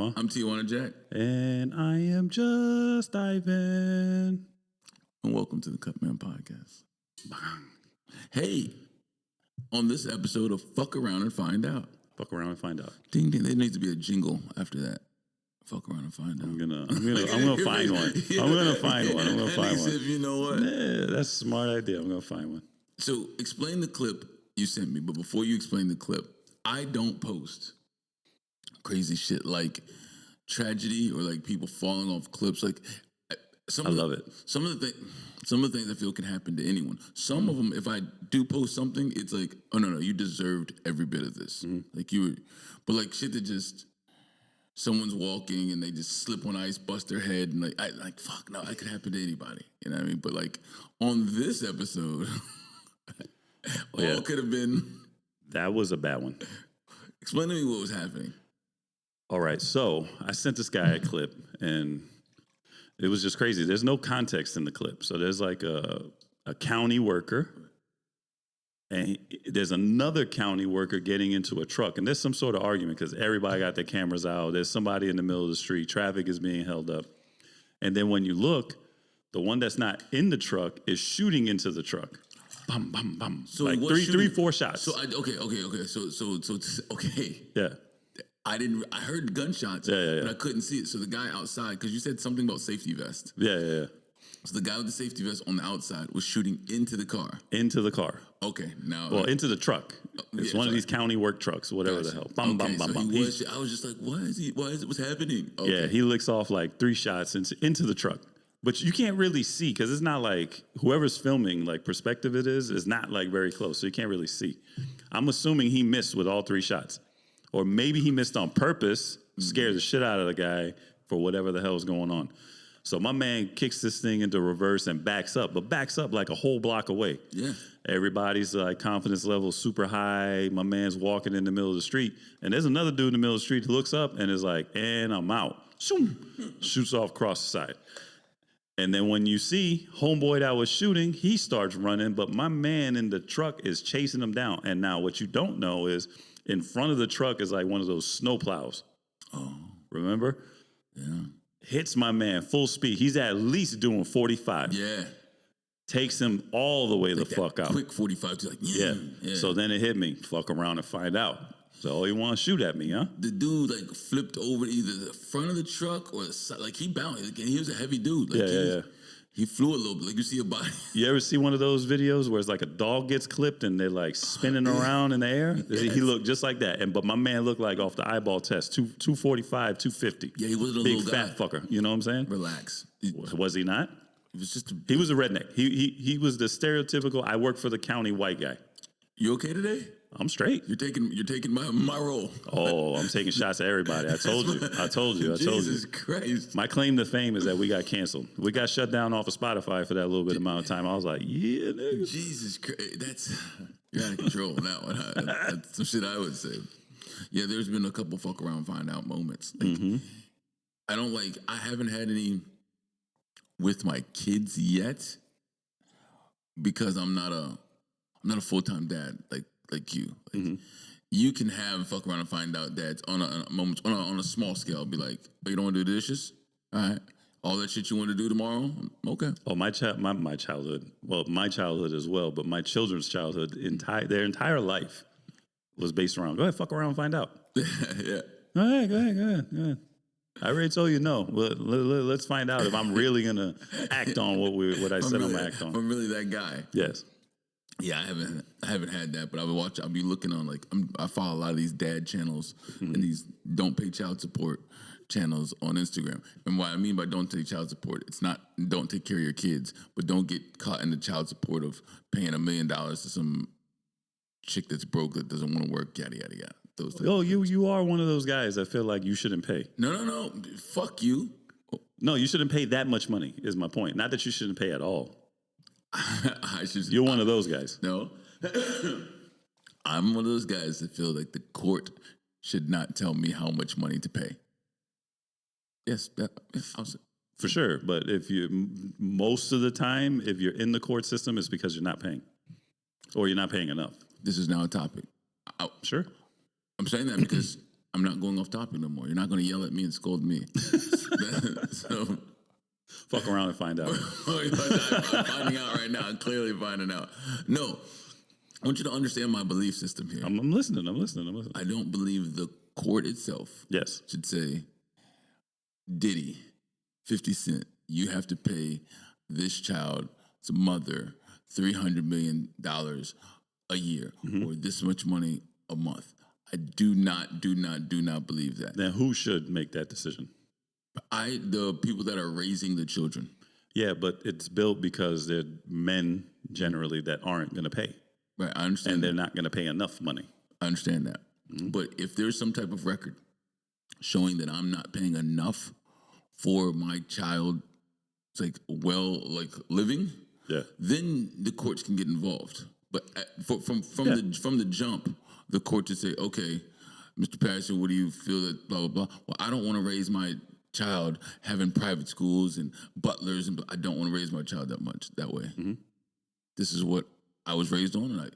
I'm Tijuana Jack. And I am just Ivan. And welcome to the CutMen podcast. Hey, on this episode of Fuck Around and Find Out. Fuck around and find out. Ding ding. There needs to be a jingle after that. Fuck around and find out. I'm gonna find one. I'm gonna find one. You know what? Yeah, that's a smart idea. I'm gonna find one. So explain the clip you sent me, but before you explain the clip, I don't post crazy shit like tragedy or like people falling off cliffs. Like I love it. Some of the things I feel can happen to anyone. Some of them, if I do post something, it's like, oh no, you deserved every bit of this. Like you were, but like shit that just someone's walking and they just slip on ice, bust their head, and fuck no, that could happen to anybody. You know what I mean? But like on this episode, all could have been. That was a bad one. Explain to me what was happening. All right, so I sent this guy a clip, and it was just crazy. There's no context in the clip. So there's like a county worker, and there's another county worker getting into a truck, and there's some sort of argument because everybody got their cameras out. There's somebody in the middle of the street. Traffic is being held up. And then when you look, the one that's not in the truck is shooting into the truck. Bum, bum, bum. So like three, 4 shots. So okay. So Yeah. I heard gunshots, but I couldn't see it. So the guy outside, because you said something about safety vest. Yeah. So the guy with the safety vest on the outside was shooting into the car. Into the car. Okay, now. Well, into the truck. It's one of these county work trucks, whatever the hell. Bum, bum, bum, bum. I was just like, what's happening? Okay. Yeah, he licks off like 3 shots into the truck. But you can't really see because it's not like whoever's filming, like perspective it is not like very close. So you can't really see. I'm assuming he missed with all 3 shots. Or maybe he missed on purpose, scared the shit out of the guy for whatever the hell is going on. So my man kicks this thing into reverse and backs up, but backs up like a whole block away. Yeah. Everybody's like confidence level super high. My man's walking in the middle of the street. And there's another dude in the middle of the street who looks up and is like, and I'm out. Shoots off across the side. And then when you see homeboy that was shooting, he starts running, but my man in the truck is chasing him down. And now what you don't know is in front of the truck is like one of those snow plows. Oh. Remember? Yeah. Hits my man full speed. He's at least doing 45. Yeah. Takes him all the way like the fuck out. Quick 45 to like, yeah. So then it hit me. Fuck around and find out. So you want to shoot at me, huh? The dude like flipped over either the front of the truck or the side. Like he bounced. Like, he was a heavy dude. Like, He flew a little bit, like you see a body. You ever see one of those videos where it's like a dog gets clipped and they're like spinning around in the air? Yes. He looked just like that. But my man looked like off the eyeball test, 245, 250. Yeah, he wasn't a big little fat fucker. You know what I'm saying? Relax. Was he not? He was a redneck. He was the stereotypical, I work for the county white guy. You okay today? I'm straight. You're taking my role. Oh, I'm taking shots at everybody. I told you. Jesus Christ. My claim to fame is that we got canceled. We got shut down off of Spotify for that little bit amount of time. I was like, yeah, nigga. Jesus Christ. You're out of control on that one. Huh? That's some shit I would say. Yeah, there's been a couple fuck around, find out moments. Like, I haven't had any with my kids yet because I'm not a full-time dad like you. Like, you can have fuck around and find out dads on a small scale. Be like, oh, you don't want to do the dishes? All right. All that shit you want to do tomorrow? Okay. Oh, my childhood. Well, my childhood as well, but my children's childhood, their entire life was based around, go ahead, fuck around and find out. Yeah. Go ahead. I already told you no. Well, let's find out if I'm really going to act on what I said I'm going to act on. I'm really that guy. Yes. Yeah, I haven't had that, but I'll be looking on I follow a lot of these dad channels and these don't pay child support channels on Instagram. And what I mean by don't take child support, it's not don't take care of your kids, but don't get caught in the child support of paying $1 million to some chick that's broke that doesn't want to work, yada yada yada. Oh, you are one of those guys that feel like you shouldn't pay. No, fuck you. No, you shouldn't pay that much money. Is my point. Not that you shouldn't pay at all. You're one of those guys. No. I'm one of those guys that feel like the court should not tell me how much money to pay. Yes, for sure. But most of the time, if you're in the court system, it's because you're not paying, or you're not paying enough. This is now a topic. Sure. I'm saying that because I'm not going off topic no more. You're not going to yell at me and scold me. So Fuck around and find out. I'm finding out right now. I'm clearly finding out. No, I want you to understand my belief system here. I'm listening. I don't believe the court itself Yes. should say, Diddy, 50 Cent, you have to pay this child's mother $300 million a year or this much money a month. I do not believe that. Then who should make that decision? The people that are raising the children. Yeah, but it's built because they're men generally that aren't going to pay. Right, I understand. And they're not going to pay enough money. I understand that. But if there's some type of record showing that I'm not paying enough for my child, it's like living, then the courts can get involved. But from the jump, the court should say, okay, Mr. Patterson, what do you feel that blah, blah, blah. Well, I don't want to raise my child having private schools and butlers, and I don't want to raise my child that way. This is what I was raised on, and it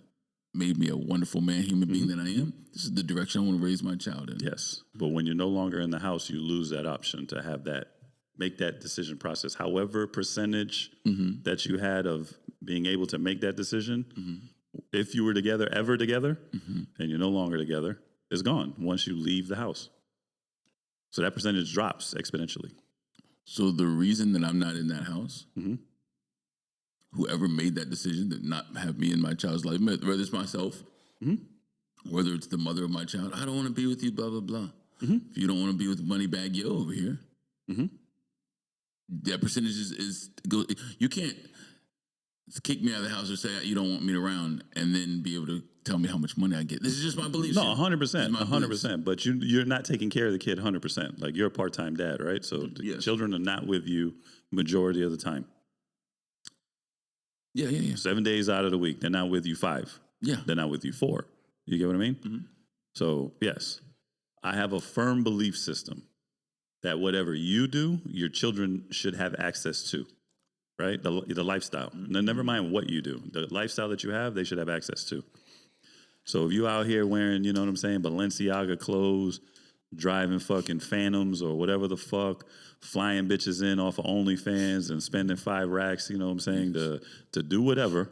made me a wonderful human being that I am. This is the direction I want to raise my child in. Yes, but when you're no longer in the house, you lose that option to have make that decision process. However percentage that you had of being able to make that decision, if you were ever together, and you're no longer together, is gone once you leave the house. So that percentage drops exponentially. So the reason that I'm not in that house, whoever made that decision to not have me in my child's life, whether it's myself, whether it's the mother of my child, I don't want to be with you, blah, blah, blah. If you don't want to be with Moneybag Yo over here, that percentage you can't kick me out of the house or say you don't want me around and then be able to tell me how much money I get. This is just my belief. No, 100%. But you're not taking care of the kid 100%. Like, you're a part-time dad, right? So the children are not with you majority of the time. Yeah. 7 days out of the week, they're not with you 5. Yeah. They're not with you 4. You get what I mean? So, yes, I have a firm belief system that whatever you do, your children should have access to, right? The lifestyle. Never mind what you do. The lifestyle that you have, they should have access to. So if you out here wearing, you know what I'm saying, Balenciaga clothes, driving fucking Phantoms or whatever the fuck, flying bitches in off of OnlyFans and spending 5 racks, you know what I'm saying, to do whatever,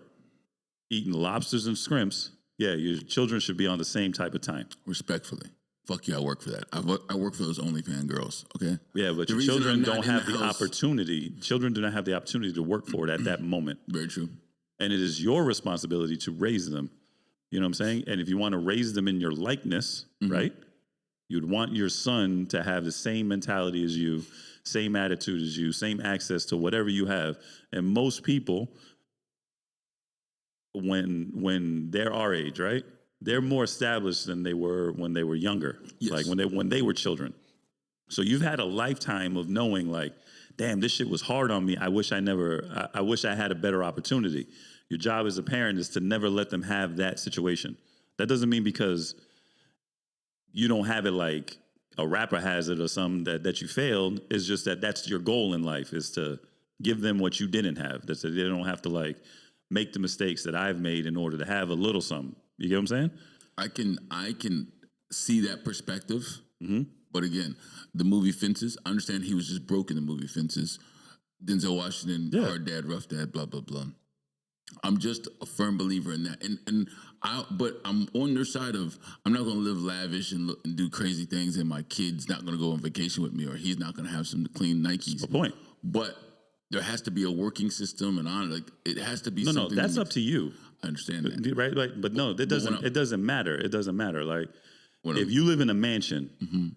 eating lobsters and scrimps, yeah, your children should be on the same type of time. Respectfully. Fuck you, I work for that. I work for those OnlyFans girls, okay? Yeah, but your children don't have the opportunity. Children do not have the opportunity to work for it at that moment. Very true. And it is your responsibility to raise them. You know what I'm saying? And if you want to raise them in your likeness, right? You'd want your son to have the same mentality as you, same attitude as you, same access to whatever you have. And most people, when they're our age, right? They're more established than they were when they were younger, like when they were children. So you've had a lifetime of knowing, like, damn, this shit was hard on me. I wish I had a better opportunity. Your job as a parent is to never let them have that situation. That doesn't mean because you don't have it like a rapper has it or something that you failed. It's just that's your goal in life, is to give them what you didn't have. That they don't have to like make the mistakes that I've made in order to have a little something. You get what I'm saying? I can see that perspective. But again, the movie Fences, I understand he was just broke in the movie Fences. Denzel Washington, Hard Dad, Rough Dad, blah, blah, blah. I'm just a firm believer in that. But I'm on their side of, I'm not going to live lavish and do crazy things, and my kid's not going to go on vacation with me, or he's not going to have some clean Nikes. That's my point. But there has to be a working system, and it has to be something. No, that's up to you. I understand that. Right? But no, it doesn't matter. It doesn't matter. Like, if you live in a mansion,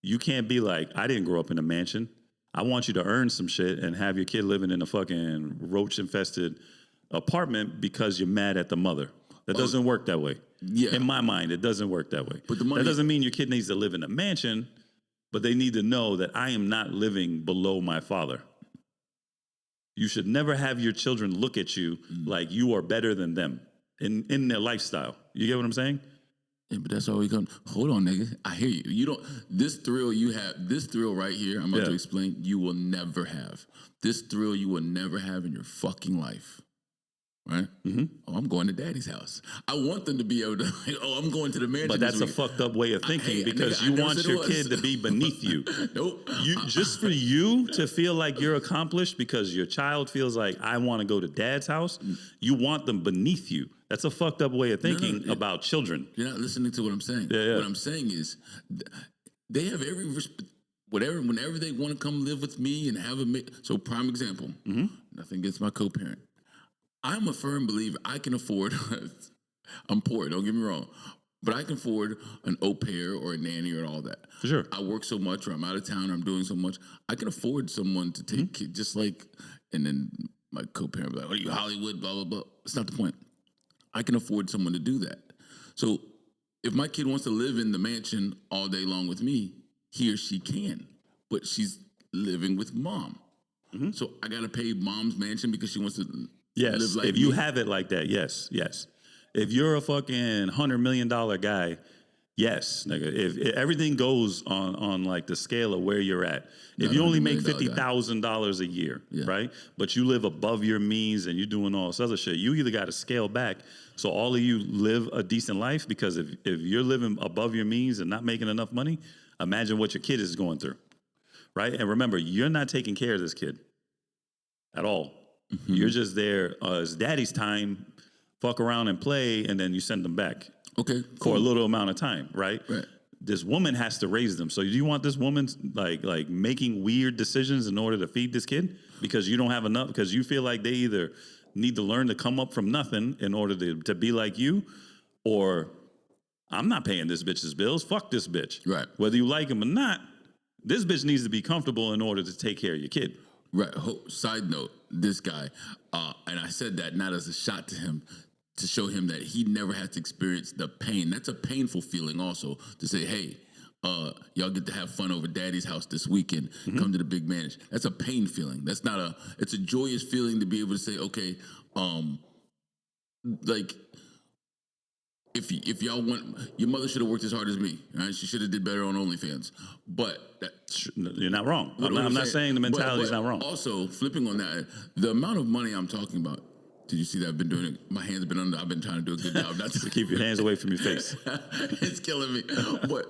you can't be like, I didn't grow up in a mansion. I want you to earn some shit and have your kid living in a fucking roach-infested apartment because you're mad at the mother. That doesn't work that way. Yeah. In my mind, it doesn't work that way. But that doesn't mean your kid needs to live in a mansion, but they need to know that I am not living below my father. You should never have your children look at you like you are better than them in their lifestyle. You get what I'm saying? Yeah, but that's all we come. Hold on, nigga. I hear you. You don't. This thrill you have, this thrill right here, I'm about to explain, you will never have. This thrill you will never have in your fucking life. right? Oh, I'm going to daddy's house. I want them to be able to, like, oh, I'm going to the mansion. But that's a fucked up way of thinking because you want your kid to be beneath you. Nope. Just for you to feel like you're accomplished because your child feels like I want to go to dad's house, you want them beneath you. That's a fucked up way of thinking about children. You're not listening to what I'm saying. Yeah. What I'm saying is they have every whenever they want to come live with me and have so prime example, nothing against my co-parent. I'm a firm believer I can afford, I'm poor, don't get me wrong, but I can afford an au pair or a nanny or all that. For sure. I work so much or I'm out of town or I'm doing so much. I can afford someone to take kid, just like, and then my co-parent will be like, "What are you, Hollywood, blah, blah, blah." That's not the point. I can afford someone to do that. So if my kid wants to live in the mansion all day long with me, he or she can, but she's living with mom. So I got to pay mom's mansion because she wants to Yes, live like if you me. have it like that, yes. If you're a fucking $100 million guy, yes, nigga. If everything goes on like the scale of where you're at, if you only make $50,000 a year, right? But you live above your means and you're doing all this other shit, you either got to scale back so all of you live a decent life because if you're living above your means and not making enough money, imagine what your kid is going through, right? And remember, you're not taking care of this kid at all. You're just there as daddy's time, fuck around and play, and then you send them back. Okay, For a little amount of time, right? Right. This woman has to raise them. So do you want this woman like making weird decisions in order to feed this kid because you don't have enough? Because you feel like they either need to learn to come up from nothing in order to be like you, or I'm not paying this bitch's bills. Fuck this bitch. Right. Whether you like him or not, this bitch needs to be comfortable in order to take care of your kid. Right. Side note, this guy, and I said that not as a shot to him, to show him that he never has to experience the pain. That's a painful feeling also, to say, hey, y'all get to have fun over daddy's house this weekend. Come to the big mansion. That's a pain feeling. That's not it's a joyous feeling to be able to say, okay, like, if y'all want, your mother should have worked as hard as me, right? She should have did better on OnlyFans. But you're not wrong. I'm not saying the mentality is not wrong. Also, flipping on that, the amount of money I'm talking about. Did you see that I've been doing it? My hands have been under. I've been trying to do a good job not to keep your hands away from your face. It's killing me. But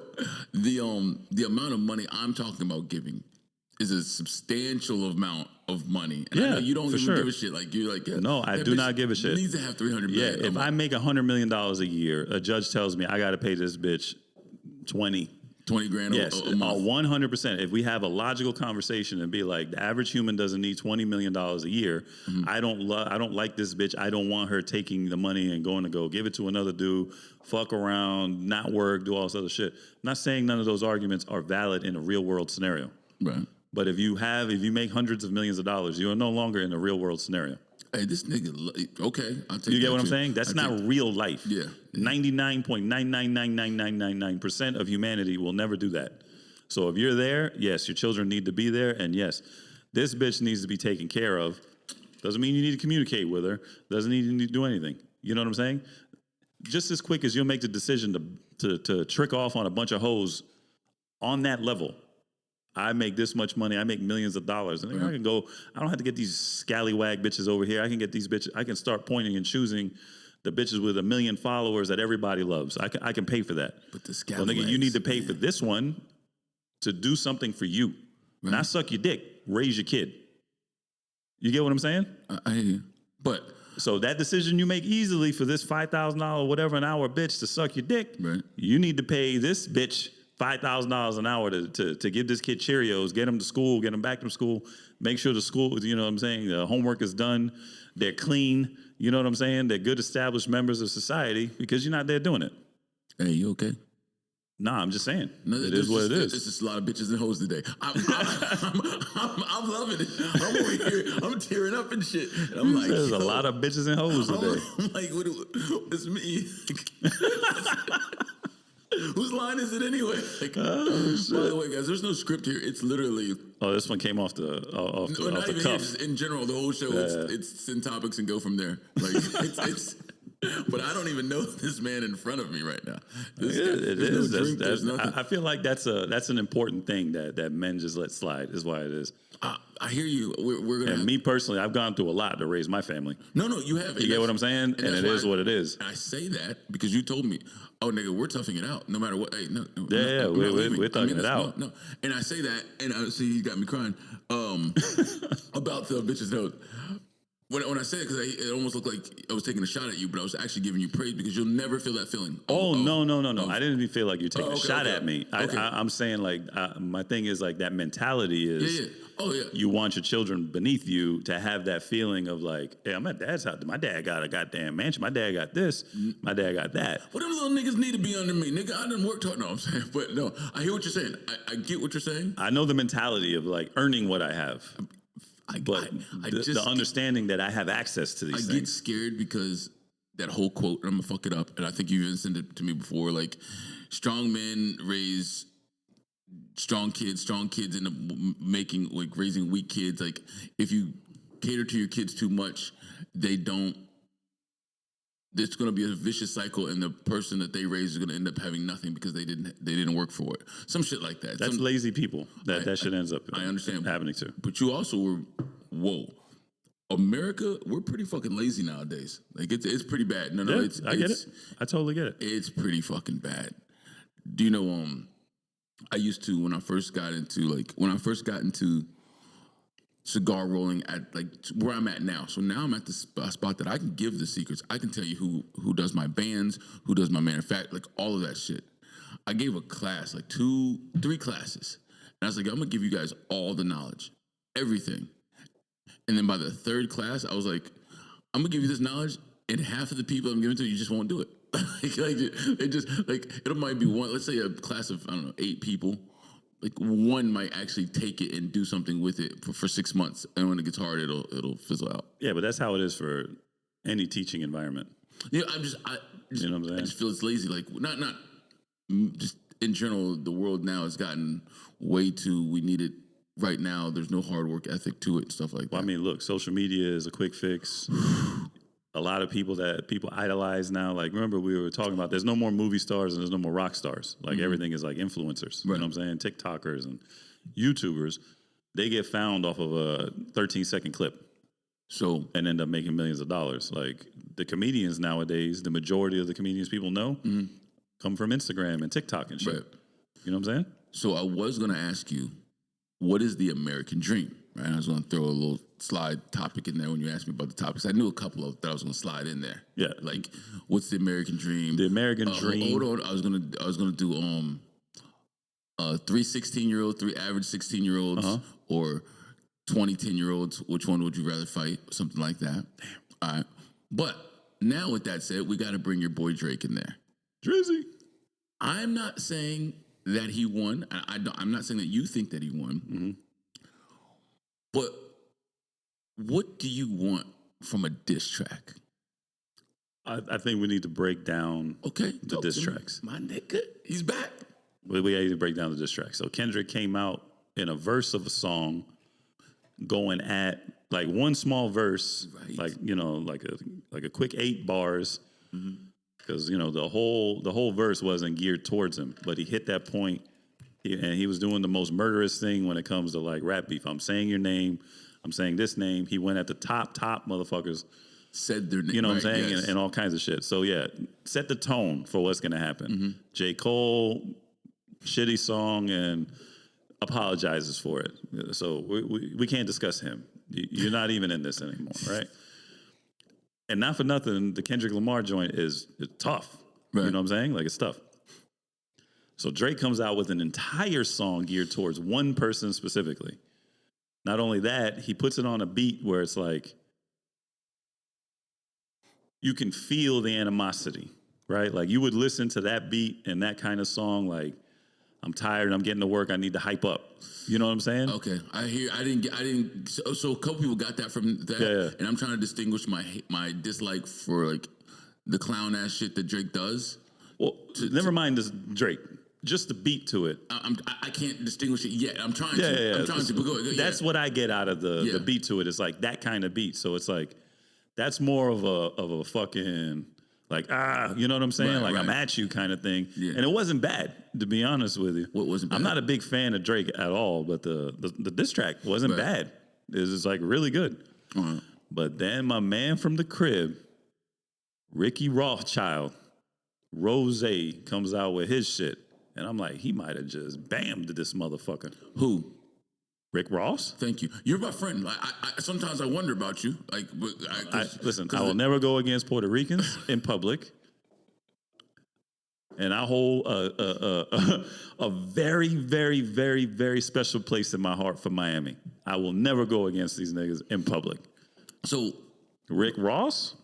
the amount of money I'm talking about giving is a substantial amount of money. And I know you don't even give a shit. Like you're like, no, I do not give a shit. Needs to have $300 million. Yeah, if I make $100 million a year, a judge tells me I got to pay this bitch 20 grand yes, a month. 100%. If we have a logical conversation and be like, the average human doesn't need $20 million a year. I don't like this bitch. I don't want her taking the money and going to go give it to another dude, fuck around, not work, do all this other shit. I'm not saying none of those arguments are valid in a real world scenario. Right. But if you make hundreds of millions of dollars, you are no longer in a real world scenario. Hey, this nigga, okay. I'll take you get that what I'm too. saying? That's not real life. Yeah. 99.9999999% of humanity will never do that. So if you're there, yes, your children need to be there. And yes, this bitch needs to be taken care of. Doesn't mean you need to communicate with her. Doesn't need you to do anything. You know what I'm saying? Just as quick as you'll make the decision to trick off on a bunch of hoes on that level. I make this much money. I make millions of dollars. And I can go, I don't have to get these scallywag bitches over here. I can get these bitches. I can start pointing and choosing the bitches with 1 million followers that everybody loves. I can pay for that. But the scallywags. Nigga, you need to pay for this one to do something for you. Right. Not suck your dick. Raise your kid. You get what I'm saying? I hear you. But so that decision you make easily for this $5,000 whatever an hour bitch to suck your dick, right. You need to pay this bitch $5,000 an hour to give this kid Cheerios, get him to school, get him back from school, make sure the school, you know what I'm saying, the homework is done, they're clean, you know what I'm saying, they're good established members of society because you're not there doing it. Hey, you okay? Nah, I'm just saying. No, it is what it is. It's just a lot of bitches and hoes today. I'm loving it. I'm over here. I'm tearing up and shit. And I'm like, there's a lot of bitches and hoes today. I'm like, it's me. Whose line is it anyway? Like, by the way, guys, there's no script here. It's literally. Oh, this one came off the not even cuff. Here, just in general, the whole show. It's 10 topics and go from there. Like it's But I don't even know this man in front of me right now. This It guy, there's is. no drink, there's nothing. I feel like that's an important thing that men just let slide. Is why it is. I hear you. We're gonna. And me personally, I've gone through a lot to raise my family. No, you have. You get what I'm saying? And it is what it is. I say that because you told me, oh, nigga, we're toughing it out no matter what. Hey, no, Yeah, we're toughing it out. No, and I say that, and I see you got me crying about the bitch's note. When I said it, because it almost looked like I was taking a shot at you, but I was actually giving you praise because you'll never feel that feeling. No. I didn't even feel like you're taking a shot at me. Okay. I'm saying like my thing is like that mentality is. Yeah. Oh yeah. You want your children beneath you to have that feeling of like, hey, I'm at dad's house. My dad got a goddamn mansion. My dad got this. My dad got that. What them little niggas need to be under me, nigga? I done worked hard. No, I'm saying, but no, I hear what you're saying. I get what you're saying. I know the mentality of like earning what I have. The understanding that I have access to these things. I get scared because that whole quote, I'm gonna fuck it up, and I think you even sent it to me before. Like, strong men raise strong kids end up making like raising weak kids. Like, if you cater to your kids too much, they don't. It's going to be a vicious cycle, and the person that they raise is going to end up having nothing because they didn't work for it. Some shit like that. That's lazy people. That shit ends up. I understand happening to. But you also were, whoa, America, we're pretty fucking lazy nowadays. Like it's pretty bad. No, I get it. I totally get it. It's pretty fucking bad. Do you know? I used to when I first got into cigar rolling at like where I'm at now. So now I'm at the spot that I can give the secrets. I can tell you who does my bands, who does my manufacturing, like all of that shit. I gave a class, like 3 classes. And I was like, I'm gonna give you guys all the knowledge, everything. And then by the 3rd class, I was like, I'm gonna give you this knowledge, and half of the people I'm giving to you just won't do it. It might be one, let's say a class of, I don't know, 8 people. Like one might actually take it and do something with it for 6 months, and when it gets hard, it'll fizzle out. Yeah, but that's how it is for any teaching environment. Yeah, you know what I'm saying? I just feel it's lazy. Like not just in general, the world now has gotten way too. We need it right now. There's no hard work ethic to it and stuff like that. Well, I mean, look, social media is a quick fix. A lot of people idolize now. Like, remember we were talking about there's no more movie stars and there's no more rock stars. Like, everything is like influencers. Right. You know what I'm saying? TikTokers and YouTubers, they get found off of a 13-second clip. So and end up making millions of dollars. Like, the comedians nowadays, the majority of the comedians people know come from Instagram and TikTok and shit. Right. You know what I'm saying? So I was going to ask you, what is the American dream? Right? I was going to throw a little slide topic in there when you asked me about the topics. I knew a couple of that I was going to slide in there. Yeah, like what's the American dream? The American dream. Hold on, I was gonna do 3 16-year-olds, 3 average 16-year-olds, or 20 10-year-olds. Which one would you rather fight? Something like that. Damn. All right. But now with that said, we got to bring your boy Drake in there. Drizzy. I'm not saying that he won. I'm not saying that you think that he won. But what do you want from a diss track? I think we need to break down the diss tracks. My nigga, he's back. We need to break down the diss tracks. So Kendrick came out in a verse of a song going at like one small verse, like, you know, like a quick 8 bars. Because, you know, the whole verse wasn't geared towards him, but he hit that point. And he was doing the most murderous thing when it comes to like rap beef. I'm saying your name. I'm saying this name. He went at the top motherfuckers. Said their name. You know what I'm saying? Yes. And all kinds of shit. So yeah, set the tone for what's going to happen. J. Cole, shitty song, and apologizes for it. So we can't discuss him. You're not even in this anymore, right? And not for nothing, the Kendrick Lamar joint is tough. Right. You know what I'm saying? Like, it's tough. So Drake comes out with an entire song geared towards one person specifically. Not only that, he puts it on a beat where it's like, you can feel the animosity, right? Like, you would listen to that beat and that kind of song like, I'm tired, I'm getting to work, I need to hype up. You know what I'm saying? Okay, I hear. I didn't. So a couple people got that from that, yeah. And I'm trying to distinguish my dislike for like the clown ass shit that Drake does. Well, never mind this Drake. Just the beat to it. I can't distinguish it yet. I'm trying to. Yeah. I'm trying to. But go, that's what I get out of the beat to it. It's like that kind of beat. So it's like that's more of a fucking Like, you know what I'm saying? Right, I'm right. at you kind of thing. Yeah. And it wasn't bad, to be honest with you. What wasn't bad? I'm not a big fan of Drake at all, but the diss track wasn't Right. bad. It was just like really good. Uh-huh. But then my man from the crib, Ricky Rothschild, Rosay, comes out with his shit. And I'm like, he might have just bammed this motherfucker. Who? Rick Ross? Thank you. You're my friend. Like, sometimes I wonder about you. Like, Listen, I will never go against Puerto Ricans in public. And I hold a very, very, very, very special place in my heart for Miami. I will never go against these niggas in public. So, Rick Ross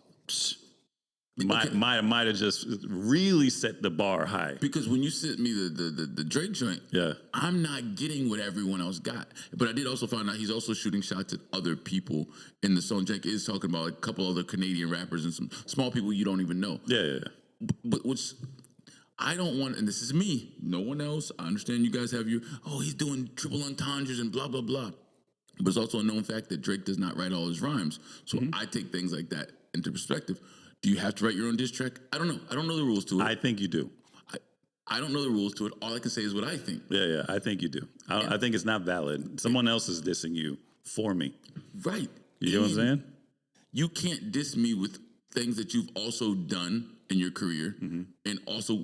might have just really set the bar high. because when you sent me the Drake joint, Yeah. I'm not getting what everyone else got. But I did also find out he's also shooting shots at other people in the song. Drake is talking about like a couple other Canadian rappers and some small people you don't even know. Yeah. But what's I don't want, and this is me, no one else. I understand you guys have your, he's doing triple entendres and blah, blah, blah. But it's also a known fact that Drake does not write all his rhymes. So I take things like that into perspective. Do you have to write your own diss track? I don't know. I don't know the rules to it. I think you do. I don't know the rules to it. All I can say is what I think. Yeah. I think you do. I think it's not valid. Someone else is dissing you for me. Right. You know what I'm saying? You can't diss me with things that you've also done in your career and also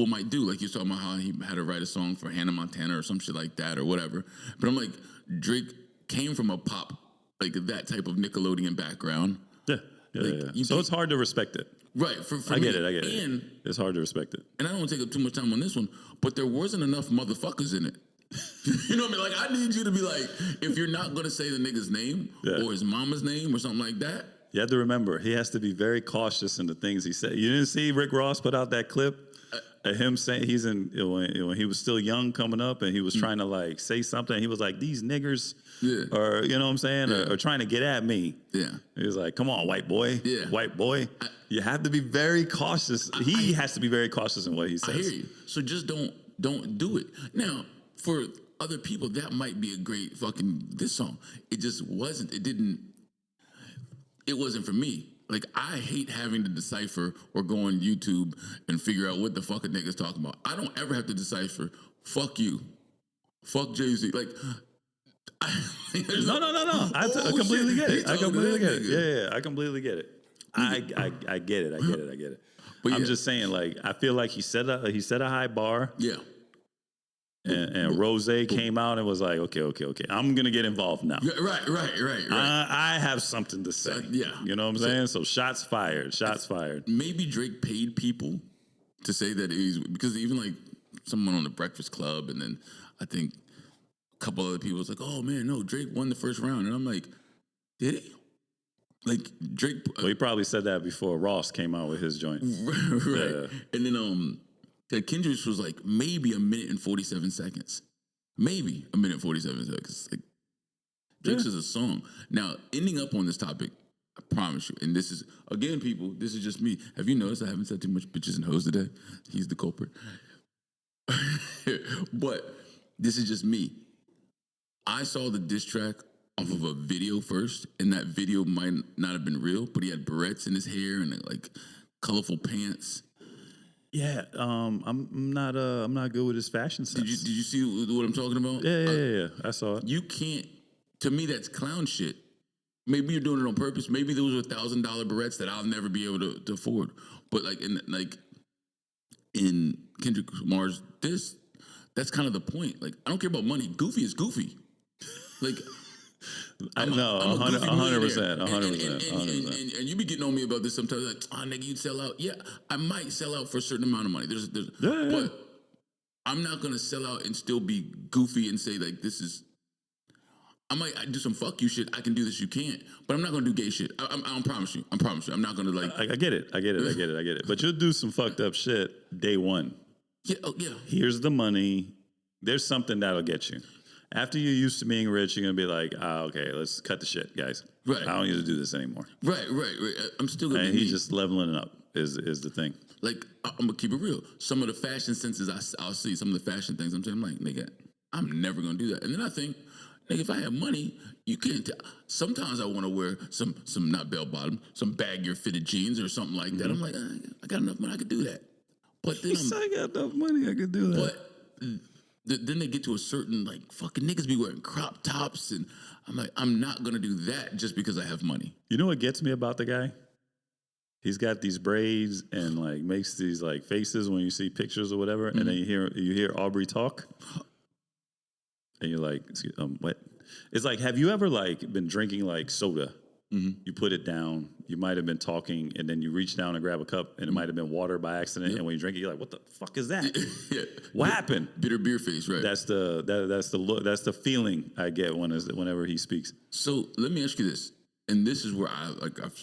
might do. Like you're talking about how he had to write a song for Hannah Montana or some shit like that or whatever. But I'm like, Drake came from a pop, like that type of Nickelodeon background. Yeah. Like, So it's hard to respect it. Right. For I get me. it. And it's hard to respect it. I don't want to take up too much time on this one, but there wasn't enough motherfuckers in it. You know what I mean? Like, I need you to be like, if you're not going to say the nigga's name or his mama's name or something like that. You have to remember, he has to be very cautious in the things he said. You didn't see Rick Ross put out that clip of him saying when he was still young coming up and he was trying to like say something. He was like, these niggers or you know what I'm saying, or trying to get at me. Yeah. He was like, come on, white boy. Yeah. White boy. You have to be very cautious. He has to be very cautious in what he says. I hear you. So just don't do it. Now, for other people, that might be a great fucking this song. It just wasn't. It wasn't for me. Like, I hate having to decipher or go on YouTube and figure out what the fuck a nigga's talking about. I don't ever have to decipher, fuck you, fuck Jay-Z. Like, No. I completely get it. I completely get it. Yeah, I completely get it. I get it. But I'm just saying, like, I feel like he set a high bar. Yeah. And Rosé came out and was like, okay, I'm going to get involved now. Right. I have something to say. Yeah. You know what I'm saying? So shots fired. Maybe Drake paid people to say that because even like someone on the Breakfast Club and then I think a couple other people was like, oh man, no, Drake won the first round. And I'm like, did he? Like Drake. Well, he probably said that before Ross came out with his joint. Right. Yeah. And then that Kendrick was like maybe a minute and 47 seconds. Maybe a minute and 47 seconds. Like, Drake's is a song. Now, ending up on this topic, I promise you, and this is, again, people, this is just me. Have you noticed I haven't said too much bitches and hoes today? He's the culprit. But this is just me. I saw the diss track off of a video first, and that video might not have been real, but he had barrettes in his hair and like colorful pants. Yeah, I'm not good with his fashion sense. Did you see what I'm talking about? Yeah. I saw it. You can't. To me, that's clown shit. Maybe you're doing it on purpose. Maybe those are $1,000 barrettes that I'll never be able to afford. But in Kendrick Lamar's that's kind of the point. Like, I don't care about money. Goofy is goofy. Like, I know, 100%. And you be getting on me about this sometimes. Like, nigga, you'd sell out. Yeah, I might sell out for a certain amount of money. But I'm not gonna sell out and still be goofy and say like this is. I do some fuck you shit. I can do this. You can't. But I'm not gonna do gay shit. I promise you. I'm not gonna like. I get it. But you'll do some fucked up shit day one. Yeah. Oh, yeah. Here's the money. There's something that'll get you. After you're used to being rich, you're going to be like, okay, let's cut the shit, guys. Right. I don't need to do this anymore. Right. I'm still going to be he's just leveling it up is the thing. Like, I'm going to keep it real. Some of the fashion senses I'll see, some of the fashion things I'm saying, I'm like, nigga, I'm never going to do that. And then I think, Nigga, if I have money, you can't tell. Sometimes I want to wear some not bell bottom, some baggier fitted jeans or something like that. I'm like, I got enough money, I could do that. But then I got enough money, I could do that. But then they get to a certain like fucking niggas be wearing crop tops, and I'm like, I'm not gonna do that just because I have money. You know what gets me about the guy? He's got these braids and like makes these like faces when you see pictures or whatever, and then you hear Aubrey talk, and you're like, what? It's like, have you ever like been drinking like soda? You put it down. You might have been talking, and then you reach down and grab a cup, and it might have been water by accident. And when you drink it, you're like, "What the fuck is that? What happened?" Bitter beer face, right? That's the look. That's the feeling I get whenever he speaks. So let me ask you this, and this is where I've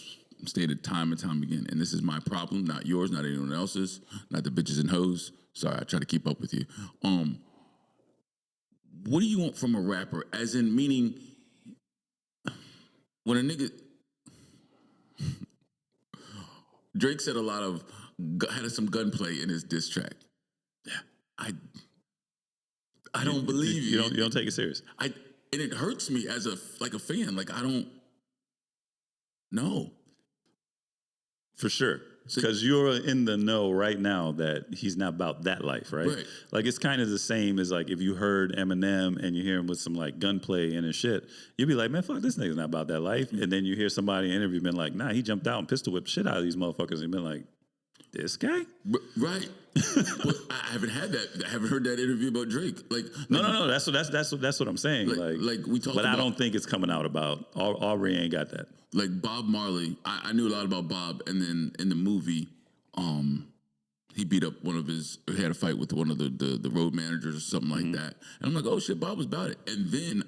stated time and time again, and this is my problem, not yours, not anyone else's, not the bitches and hoes. Sorry, I try to keep up with you. What do you want from a rapper? As in, meaning, when a nigga Drake said a lot of had some gunplay in his diss track. Yeah, I don't believe you. You don't take it serious. And it hurts me as a fan. Like, I don't know. For sure. Because you're in the know right now that he's not about that life, right? Like, it's kind of the same as like if you heard Eminem and you hear him with some like gunplay in his shit, you'd be like, man, fuck, this nigga's not about that life. And then you hear somebody in an interview been like, nah, he jumped out and pistol whipped shit out of these motherfuckers. And been like, this guy? Right. But I haven't had that. I haven't heard that interview about Drake. No. That's what I'm saying. Like we talked but about, I don't think it's coming out about Aubrey ain't got that. Like Bob Marley, I knew a lot about Bob, and then in the movie, he beat up he had a fight with one of the road managers or something like that. And I'm like, oh shit, Bob was about it. And then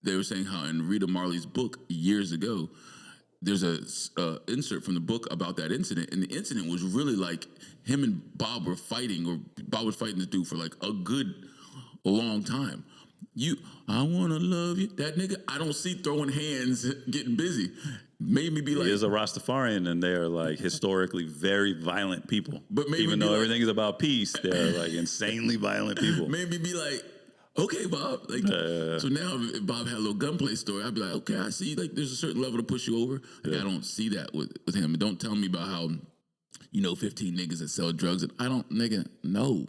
they were saying how in Rita Marley's book years ago, there's a insert from the book about that incident, and the incident was really like him and Bob were fighting, or Bob was fighting this dude for like a long time. I wanna love you. That nigga, I don't see throwing hands, getting busy. Made me be like, he is a Rastafarian, and they are like historically very violent people. But even though everything is about peace, they're like insanely violent people. Made me be like, okay, Bob. Like, so now if Bob had a little gunplay story, I'd be like, okay, I see. Like, there's a certain level to push you over. Like, I don't see that with him. And don't tell me about how 15 niggas that sell drugs. And I don't, nigga, no.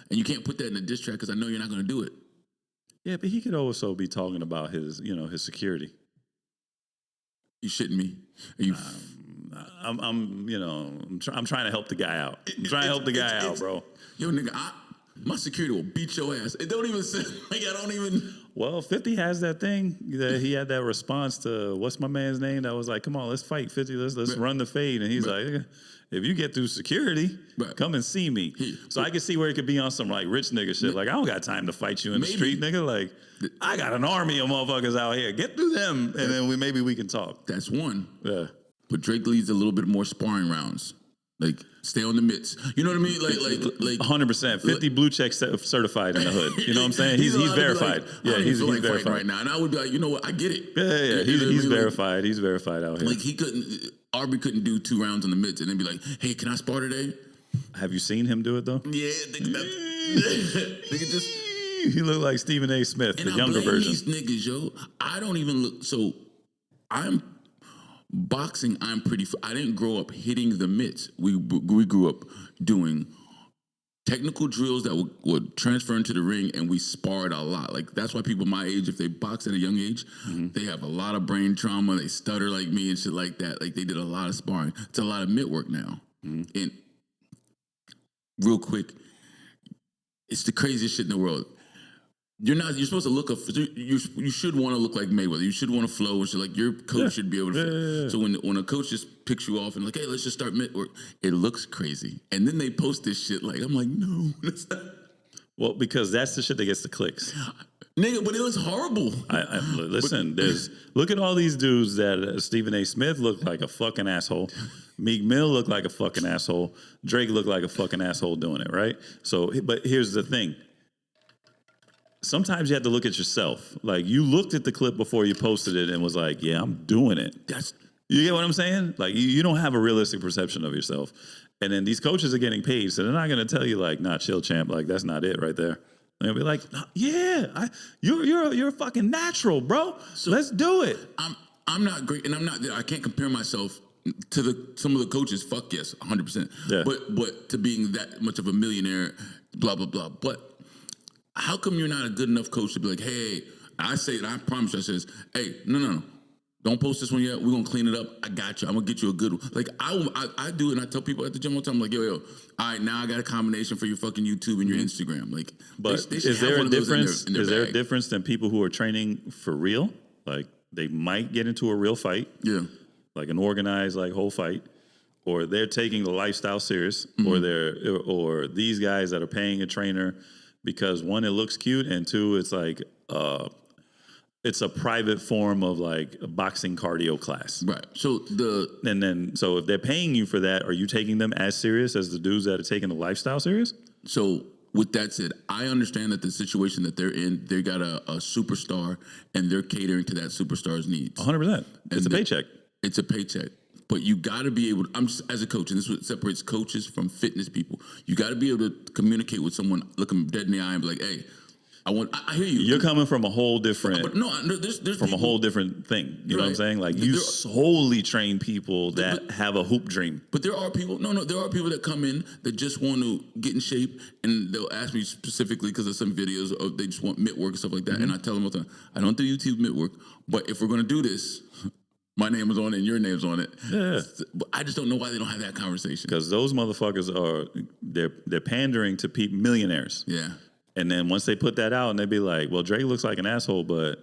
And you can't put that in a diss track because I know you're not going to do it. Yeah, but he could also be talking about his security. You shitting me? Are you? I'm trying to help the guy out. I'm trying to help the guy out, bro. Yo, nigga, my security will beat your ass. It don't even sound like I don't even. Well, 50 has that thing that he had that response to what's my man's name that was like, come on, let's fight 50, let's run the fade. And he's like, if you get through security, come and see me. So I can see where it could be on some like rich nigga shit. Like, I don't got time to fight you in the street, nigga. Like, I got an army of motherfuckers out here. Get through them, and then maybe we can talk. That's one. Yeah. But Drake leads a little bit more sparring rounds. Like, stay on the mitts. You know what I mean? Like 100%. 50 blue check certified in the hood. You know what I'm saying? He's verified. Like, he's verified right now. And I would be like, you know what? I get it. Yeah. He's verified. He's verified out here. Like, Aubrey couldn't do 2 rounds on the mitts and then be like, hey, can I spar today? Have you seen him do it though? Yeah, nigga just. He looked like Stephen A. Smith, the younger version. These niggas, yo. I don't even look. So boxing, I didn't grow up hitting the mitts. We grew up doing technical drills that would transfer into the ring, and we sparred a lot. Like, that's why people my age, if they box at a young age, they have a lot of brain trauma. They stutter like me and shit like that. Like, they did a lot of sparring. It's a lot of mitt work now. And real quick, it's the craziest shit in the world. You're supposed to look up. You should want to look like Mayweather. You should want to flow. So like your coach should be able to. So when a coach just picks you off and like, hey, let's just start mid work, it looks crazy. And then they post this shit like, I'm like, no, that's not. Well, because that's the shit that gets the clicks. Nigga, but it looks horrible. Listen, look at all these dudes that Stephen A. Smith looked like a fucking asshole. Meek Mill looked like a fucking asshole. Drake looked like a fucking asshole doing it, right? So, but here's the thing. Sometimes you have to look at yourself. Like, you looked at the clip before you posted it and was like, yeah, I'm doing it. You get what I'm saying? Like, you don't have a realistic perception of yourself. And then these coaches are getting paid, so they're not going to tell you, like, nah, chill, champ. Like, that's not it right there. They'll be like, yeah, you're a fucking natural, bro. So let's do it. I'm not great, and I can't compare myself to some of the coaches. Fuck yes, 100%. Yeah. But to being that much of a millionaire, blah blah blah. But how come you're not a good enough coach to be like, hey, I promise you, I says, hey, no. Don't post this one yet. We're gonna clean it up. I got you. I'm gonna get you a good one. Like I do, and I tell people at the gym all the time, I'm like, yo, all right, now I got a combination for your fucking YouTube and your Instagram. Like, but they is there a difference? In their is there a bag. difference than people who are training for real? Like they might get into a real fight, like an organized like whole fight, or they're taking the lifestyle serious, or these guys that are paying a trainer because one, it looks cute, and two, it's like. It's a private form of like a boxing cardio class. Right. So so if they're paying you for that, are you taking them as serious as the dudes that are taking the lifestyle serious? So with that said, I understand that the situation that they're in, they got a superstar and they're catering to that superstar's needs. 100%. It's a paycheck. It's a paycheck. But you got to be able to, I'm just, as a coach, and this is what separates coaches from fitness people. You got to be able to communicate with someone, look them dead in the eye and be like, hey, I hear you. You're coming from a whole different, there's from people, a whole different thing. You know what I'm saying? Like you solely train people that have a hoop dream. But there are people. There are people that come in that just want to get in shape, and they'll ask me specifically because of some videos of they just want mitt work and stuff like that. And I tell them all the time, I don't do YouTube mitt work, but if we're going to do this, my name is on it and your name's on it. Yeah. But I just don't know why they don't have that conversation. Because those motherfuckers they're pandering to millionaires. Yeah. And then once they put that out and they be like, well, Drake looks like an asshole, but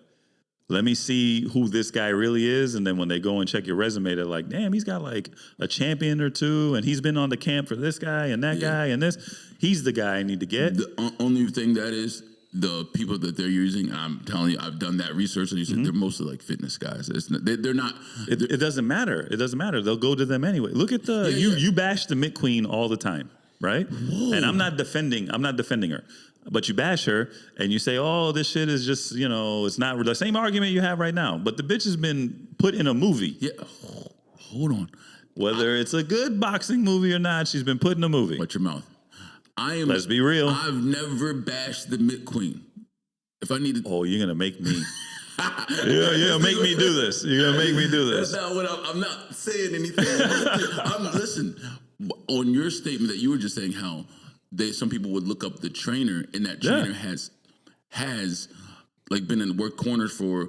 let me see who this guy really is. And then when they go and check your resume, they're like, damn, he's got like a champion or two, and he's been on the camp for this guy and that guy and this. He's the guy I need to get. The only thing that is the people that they're using, I'm telling you, I've done that research, and you said they're mostly like fitness guys. They're not. It doesn't matter. It doesn't matter. They'll go to them anyway. Look at you bash the Mitt Queen all the time, right? Whoa. And I'm not defending her. But you bash her and you say, oh, this shit is just, it's not the same argument you have right now. But the bitch has been put in a movie. Yeah. Hold on. Whether it's a good boxing movie or not, she's been put in a movie. Watch your mouth. Let's be real. I've never bashed the Mitt Queen. If I needed. Oh, you're going to make me. You're going to make me do this. You're going to make me do this. That's not what I'm not saying anything. Listen, on your statement that you were just saying how some people would look up the trainer, and that trainer has like been in work corners for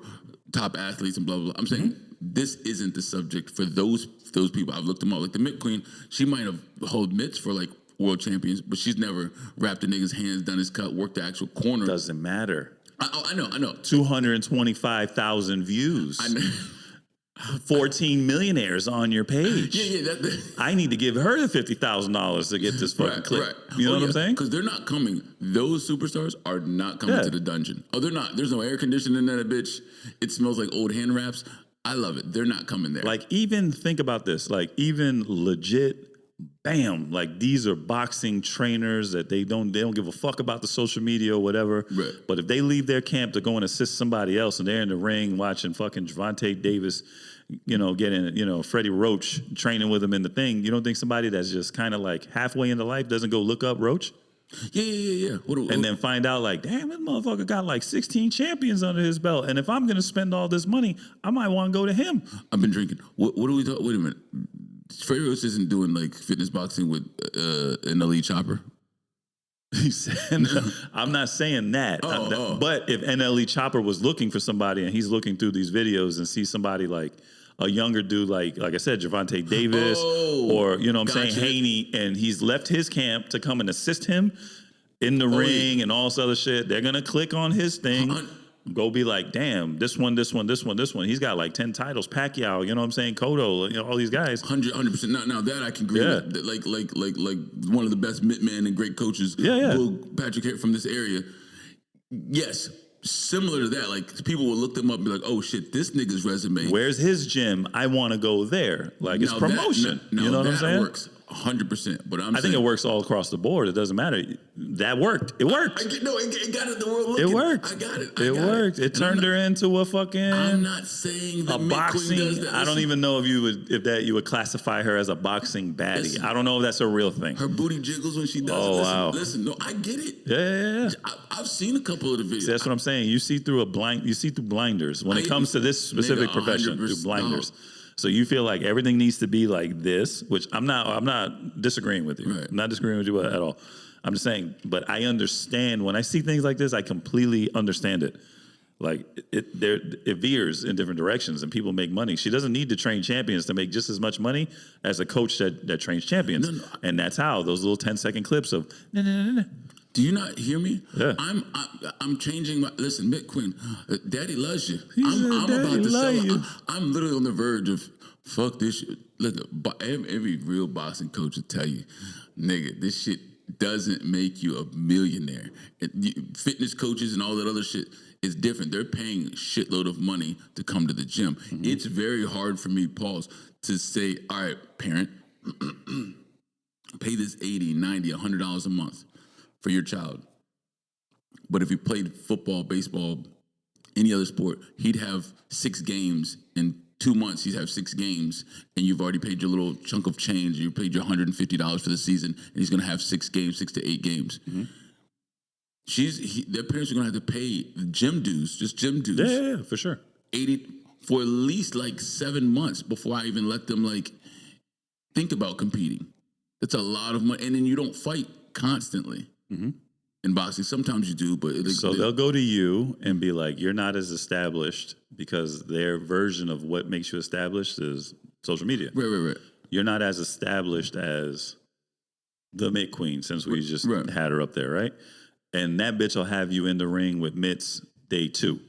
top athletes and blah blah blah. I'm saying this isn't the subject for those people. I've looked them up. Like the Mitt Queen, she might have held mitts for like world champions, but she's never wrapped a nigga's hands, done his cut, worked the actual corner. Doesn't matter. I know. 225,000 views. I know. 14 millionaires on your page. Yeah. I need to give her the $50,000 to get this fucking clip. Right. You know what I'm saying? Because they're not coming. Those superstars are not coming to the dungeon. Oh, they're not. There's no air conditioning in that bitch. It smells like old hand wraps. I love it. They're not coming there. Like, even think about this. Like, even legit, bam, like these are boxing trainers that they don't give a fuck about the social media or whatever. Right. But if they leave their camp to go and assist somebody else and they're in the ring watching fucking Gervonta Davis, getting, Freddie Roach training with him in the thing, you don't think somebody that's just kind of like halfway into life doesn't go look up Roach? Yeah. And then find out like, damn, this motherfucker got like 16 champions under his belt. And if I'm going to spend all this money, I might want to go to him. I've been drinking. What are we talking? Wait a minute. Freddie Roach isn't doing like fitness boxing with an elite chopper. He said, I'm not saying that. But if NLE Chopper was looking for somebody and he's looking through these videos and sees somebody like a younger dude, like I said, Gervonta Davis, or, saying, Haney, and he's left his camp to come and assist him in the ring and all this other shit, they're going to click on his thing. Go be like, damn, this one. He's got like 10 titles. Pacquiao, you know what I'm saying? Cotto, all these guys. 100%. Now that I can agree with. Like one of the best Mittman and great coaches, Will Patrick from this area. Yes, similar to that. Like people will look them up and be like, oh shit, this nigga's resume. Where's his gym? I want to go there. Like it's promotion. You know what I'm saying? Works. 100%. But I think it works all across the board. It doesn't matter. That worked. It worked. It got it the world looking. It worked. I got it. It worked. It turned her into a fucking. I'm not saying that a boxing. does that. I don't even know if you would classify her as a boxing baddie. Listen, I don't know if that's a real thing. Her booty jiggles when she does it. Oh, wow. Listen, no, I get it. Yeah. I've seen a couple of the videos. See, that's what I'm saying. You see through blinders when it comes to this specific profession, through blinders. So you feel like everything needs to be like this, which I'm not disagreeing with you. Right. I'm not disagreeing with you at all. I'm just saying, but I understand when I see things like this, I completely understand it. Like it veers in different directions and people make money. She doesn't need to train champions to make just as much money as a coach that trains champions. No. And that's how those little 10-second clips of no. Do you not hear me? Yeah. I'm changing my listen, Mick Quinn. Daddy loves you. I'm about to sell you. I'm literally on the verge of fuck this shit. Look, every real boxing coach will tell you, nigga, this shit doesn't make you a millionaire. Fitness coaches and all that other shit is different. They're paying a shitload of money to come to the gym. Mm-hmm. It's very hard for me, pause, to say, all right, parent, pay this $80, $90, $100 a month for your child. But if he played football, baseball, any other sport, he'd have 6 games in 2 months. He'd have 6 games, and you've already paid your little chunk of change. You paid your $150 for the season, and he's going to have 6 to 8 games. Mm-hmm. Their parents are going to have to pay gym dues, just gym dues. Yeah, for sure. 80 for at least like 7 months before I even let them like think about competing. That's a lot of money, and then you don't fight constantly. Mm-hmm. In boxing, sometimes you do, but they'll go to you and be like, "You're not as established," because their version of what makes you established is social media. Right. You're not as established as the Mitt Queen, since we just had her up there, right? And that bitch will have you in the ring with mitts day 2.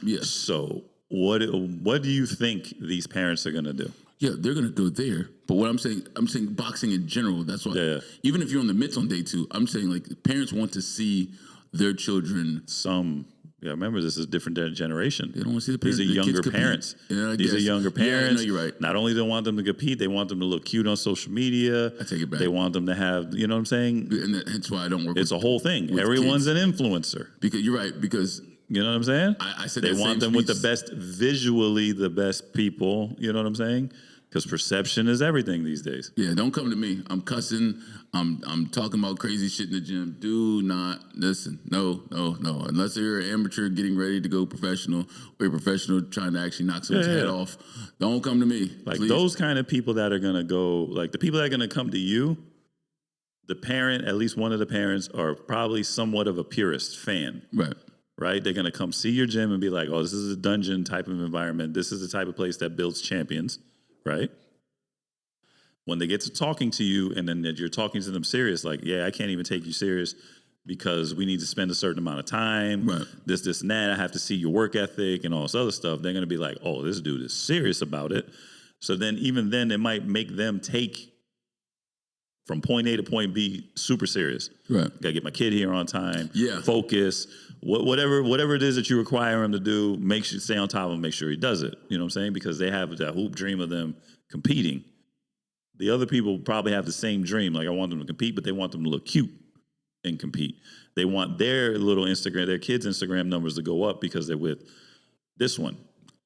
Yeah. So what do you think these parents are gonna do? Yeah, they're gonna go there. But what I'm saying boxing in general. That's why, even if you're on the mitts on day 2, I'm saying like parents want to see their children. Remember, this is a different generation. They don't want to see the parents. These are younger parents. Yeah, These are younger parents. Yeah, no, you're right. Not only do they want them to compete, they want them to look cute on social media. I take it back. They want them to have, you know what I'm saying? And that's why I don't work. It's a whole thing. Everyone's kids. An influencer. Because you're right. Because you know what I'm saying? I said they want them with the best, visually the best people. You know what I'm saying? Because perception is everything these days. Yeah, don't come to me. I'm cussing. I'm talking about crazy shit in the gym. Do not listen. No. Unless you're an amateur getting ready to go professional, or you're a professional trying to actually knock someone's head off, don't come to me. Like please. Those kind of people that are gonna go, like the people that are gonna come to you, the parent, at least one of the parents, are probably somewhat of a purist fan. Right? They're gonna come see your gym and be like, "Oh, this is a dungeon type of environment. This is the type of place that builds champions." Right? When they get to talking to you and then you're talking to them serious, like, yeah, I can't even take you serious because we need to spend a certain amount of time, this, and that. I have to see your work ethic and all this other stuff. They're going to be like, oh, this dude is serious about it. So then even then it might make them take from point A to point B super serious. Got to get my kid here on time. Focus. Whatever it is that you require him to do, make sure you stay on top of him, make sure he does it. You know what I'm saying? Because they have that hoop dream of them competing. The other people probably have the same dream. Like, I want them to compete, but they want them to look cute and compete. They want their kids' Instagram numbers to go up because they're with this one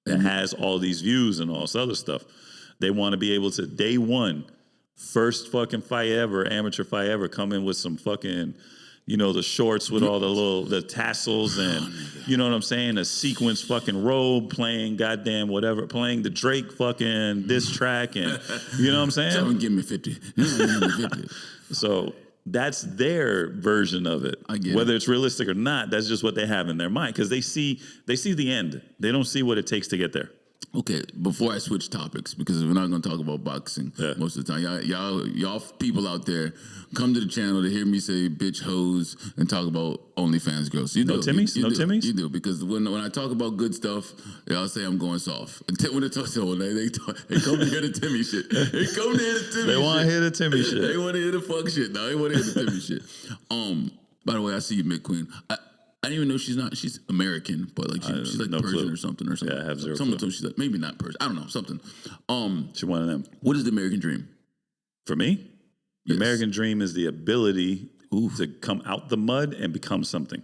that has all these views and all this other stuff. They want to be able to, day one, first fucking fight ever, amateur fight ever, come in with some fucking, the shorts with all the tassels and, you know what I'm saying? A sequence fucking robe, playing goddamn whatever, playing the Drake fucking diss track and, you know what I'm saying? Someone give me 50. So that's their version of it. I get Whether it's realistic or not, that's just what they have in their mind because they see the end. They don't see what it takes to get there. Okay, before I switch topics, because we're not going to talk about boxing most of the time. Y'all people out there come to the channel to hear me say bitch hoes and talk about OnlyFans girls. You do. Timmys? You no do. Timmys? You do, because when I talk about good stuff, y'all say I'm going soft. And when they talk to they come to hear the Timmy shit. They come to hear the Timmy shit. They want to hear the Timmy shit. They want to hear the fuck shit. No, they want to hear the Timmy shit. By the way, I see you, Mick Queen. I didn't even know she's American, but like she's like Persian clue. or something. Yeah, I have zero Someone clue. told she's like, maybe not Persian. I don't know, something. She's one of them. What is the American dream? For me, the Yes. American dream is the ability to come out the mud and become something.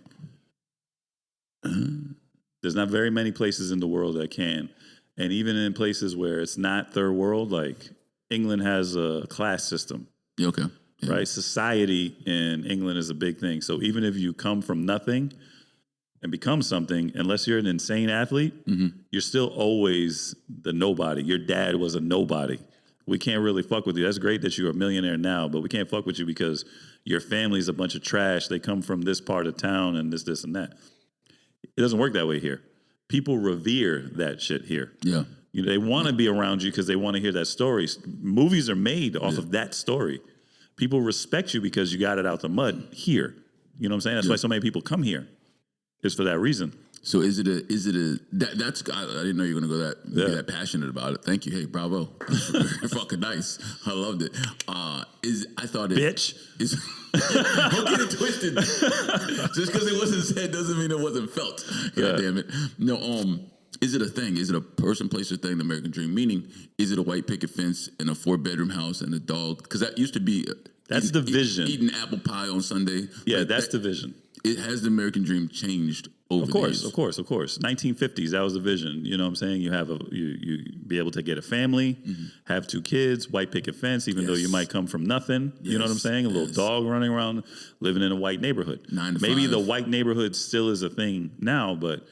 There's not very many places in the world that can. And even in places where it's not third world, like England has a class system. Okay. Yeah. Right? Society in England is a big thing. So even if you come from nothing and become something, unless you're an insane athlete, you're still always the nobody. Your dad was a nobody. We can't really fuck with you. That's great that you're a millionaire now, but we can't fuck with you because your family's a bunch of trash. They come from this part of town and this, and that. It doesn't work that way here. People revere that shit here. Yeah. You know, they want to be around you because they want to hear that story. Movies are made off of that story. People respect you because you got it out the mud here. You know what I'm saying? That's why so many people come here. It's for that reason. So that's I didn't know you were gonna go be that passionate about it. Thank you. Hey, bravo. Fucking nice. I loved it. I thought it Bitch. Don't get it twisted. Just because it wasn't said doesn't mean it wasn't felt. God damn it. No, is it a thing? Is it a person, place, or thing, the American dream? Meaning, is it a white picket fence and a 4-bedroom house and a dog? Because that used to be that's the vision. Eating apple pie on Sunday. Yeah, that's the vision. It has the American dream changed over the years? Of course. 1950s, that was the vision. You know what I'm saying? You have you be able to get a family, have 2 kids, white picket fence, even though you might come from nothing. You know what I'm saying? A little dog running around, living in a white neighborhood. 9 to 5. Maybe the white neighborhood still is a thing now, but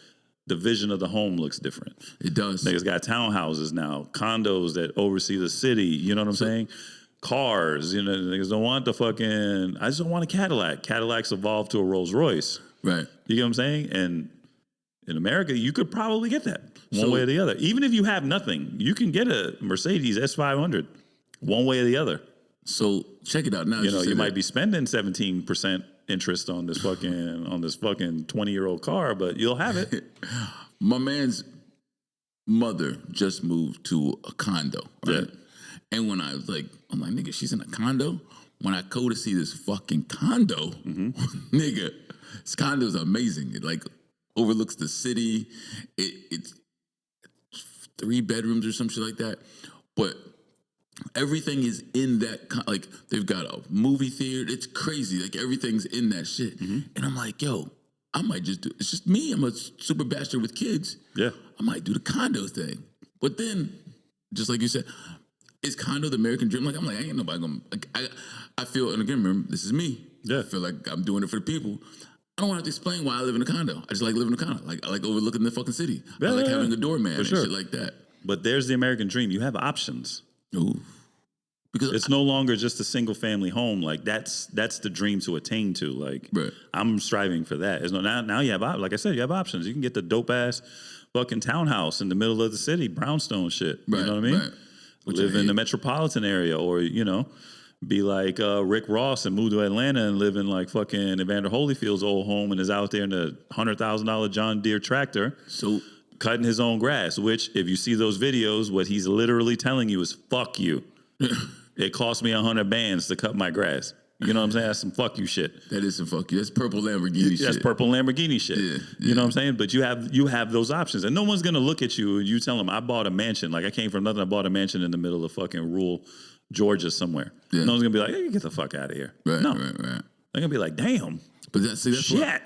the vision of the home looks different. It does. Niggas got townhouses now, condos that oversee the city. You know what I'm saying? Cars. You know, niggas don't want the fucking. I just don't want a Cadillac. Cadillacs evolved to a Rolls Royce. Right. You get what I'm saying? And in America, you could probably get that one way or the other. Even if you have nothing, you can get a Mercedes S500 one way or the other. So check it out now. You might be spending 17% interest on this fucking 20-year-old car, but you'll have it. My man's mother just moved to a condo, right? Yeah. And when I'm like, nigga, she's in a condo? When I go to see this fucking condo, nigga, this condo is amazing. It like overlooks the city. It's 3 bedrooms or some shit like that. But everything is in that, like they've got a movie theater. It's crazy. Like everything's in that shit. And I'm like, yo, I might just do, it's just me. I'm a super bastard with kids. Yeah. I might do the condo thing. But then, just like you said, is condo the American dream? Like, I'm like, ain't nobody gonna, like, I feel, and again, remember, this is me. Yeah. I feel like I'm doing it for the people. I don't want to have to explain why I live in a condo. I just like living in a condo. Like, I like overlooking the fucking city. I like having a doorman and shit like that. But there's the American dream. You have options. Ooh. Because it's no longer just a single family home. Like that's the dream to attain to. Like I'm striving for that. It's now you have, like I said, you have options. You can get the dope ass fucking townhouse in the middle of the city, brownstone shit. You know what I mean? Right. Live in the metropolitan area, or be like Rick Ross and move to Atlanta and live in like fucking Evander Holyfield's old home and is out there in a $100,000 John Deere tractor. So cutting his own grass, which if you see those videos, what he's literally telling you is fuck you. It cost me 100 bands to cut my grass. You know what I'm saying? That's some fuck you shit. That is some fuck you. That's purple Lamborghini shit. That's purple Lamborghini shit. Yeah. You know what I'm saying? But you have those options. And no one's going to look at you and you tell them, I bought a mansion. Like I came from nothing. I bought a mansion in the middle of fucking rural Georgia somewhere. Yeah. No one's going to be like, hey, get the fuck out of here. Right, no. Right. They're going to be like, damn. But that's shit. What,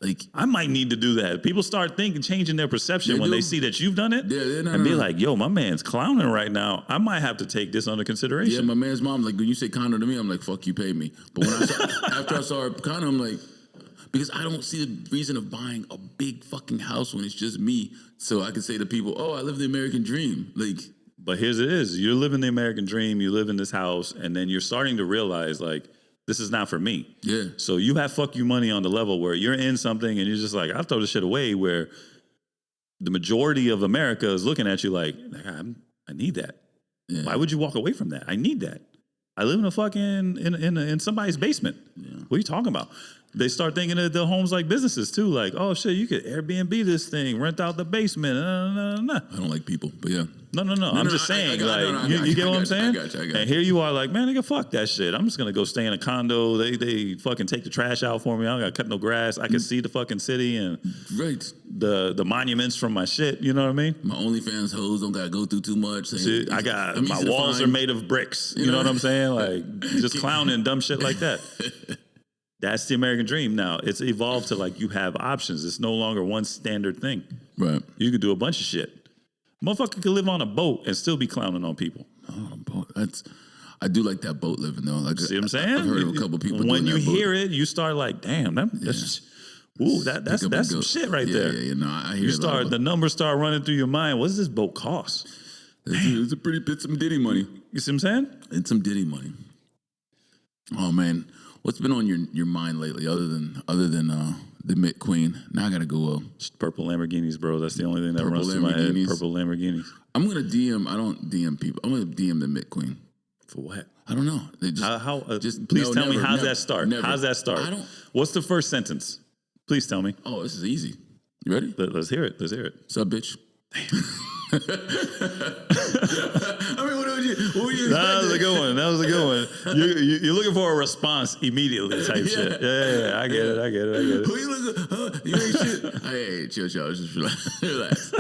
like, I might need to do that. People start changing their perception when they see that you've done it, and be like, "Yo, my man's clowning right now. I might have to take this under consideration." Yeah, my man's mom, like when you say condo to me, I'm like, "Fuck you, pay me." But when after I saw her condo, I'm like, because I don't see the reason of buying a big fucking house when it's just me, so I can say to people, "Oh, I live the American dream." Like, but here's it is: you're living the American dream. You live in this house, and then you're starting to realize like, this is not for me. Yeah. So you have fuck you money on the level where you're in something and you're just like, I'll throw this shit away, where the majority of America is looking at you like I need that. Yeah. Why would you walk away from that? I need that. I live in a fucking in somebody's basement. Yeah. What are you talking about? they start thinking of the homes like businesses too. Like, oh shit, you could Airbnb this thing, rent out the basement. I don't like people, but yeah. No. I'm just saying, you get what I'm saying? I got you. And here you are, like, man, nigga, fuck that shit. I'm just gonna go stay in a condo. They fucking take the trash out for me. I don't gotta cut no grass. I can see the fucking city and the monuments from my shit. You know what I mean? My OnlyFans hoes don't gotta go through too much. See, I got my walls are made of bricks. You know what I'm saying? Like just clowning dumb shit like that. That's the American dream now. It's evolved to like you have options. It's no longer one standard thing. Right. You can do a bunch of shit. Motherfucker could live on a boat and still be clowning on people. Oh, boat. I do like that boat living though. Like, see what I'm saying? I've heard of a couple people. When you hear boat. it, you start like, damn, that's some shit right there. Yeah. No, I hear. The numbers start running through your mind. What does this boat cost? It's some Diddy money. You see what I'm saying? It's some Diddy money. Oh man. What's been on your mind lately, other than the Mitt Queen? Now I gotta go. Purple Lamborghinis, bro. That's the only thing that runs through my head. Purple Lamborghinis. I'm gonna DM. I don't DM people. I'm gonna DM the Mitt Queen. For what? I don't know. They just, please tell me how's that start? How's that start? What's the first sentence? Please tell me. Oh, this is easy. You ready? Let's hear it. What's up, bitch? I mean, what were you expecting? That was a good one. You're looking for a response immediately type shit. Yeah, I get it. Who you looking? You ain't shit. Hey, chill. Just relax.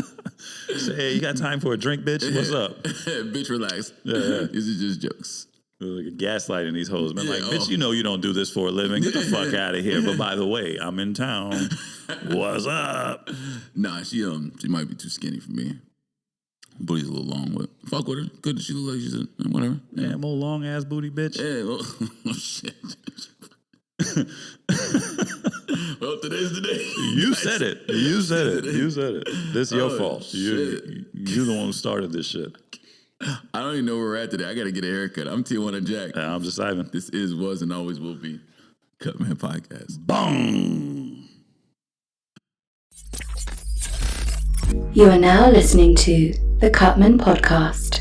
Say, hey, you got time for a drink, bitch? What's up? Bitch, relax. Yeah. This is just jokes. Like gaslighting these hoes, man. Like, bitch, you know you don't do this for a living. Get the fuck out of here. But by the way, I'm in town. What's up? Nah, she might be too skinny for me. Booty's a little long, but fuck with her. Good that she look like she's whatever. Yeah, more long ass booty, bitch. Yeah, well, shit. Well, today's the day. You said it. This is your fault. You're the one who started this shit. I don't even know where we're at today. I got to get a haircut. I'm Tijuana Jack. I'm just Ivan. This was, and always will be CutMen Podcast. Boom. You are now listening to the CutMen Podcast.